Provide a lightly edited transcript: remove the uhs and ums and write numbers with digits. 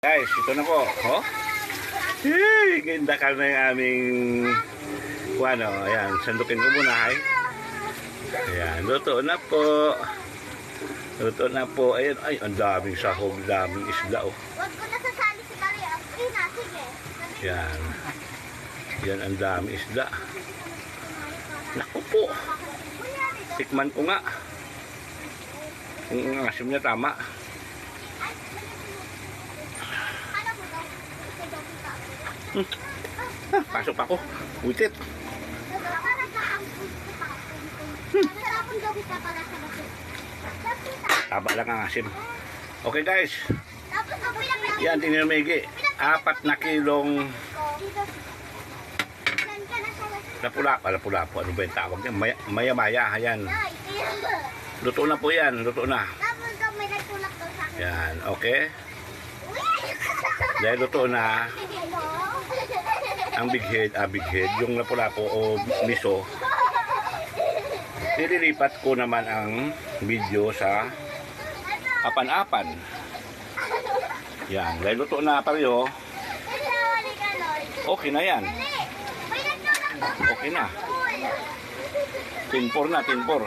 Guys, ito na po. Oh? Hey, ganda ka na yung aming ano, ayan, sandukin ko muna, hay. Ayan, luto na po. Luto na po. Ayan, ay, ang daming sahog, daming isda, oh. Huwag ko nasasali si Maria. Sige. Yan. Yan, ang daming isda. Naku po. Tikman ko nga. Kung ang asim niya tama. Pasok pa ako. Witit. Taba lang ang asim. Okay guys. Yan, tingnan mo Migi. 4 na kilong lapu-lapu. Ano ba yung tawag niya? Maya-maya. Ayan. Luto na po yan. Luto na. Yan. Okay. Dahil luto na ang big head, yung lapu-lapu o miso, nililipat ko naman ang video sa apan-apan. Yan, dahil luto na pareho, okay na yan. Okay na. Tinpor na, tinpor.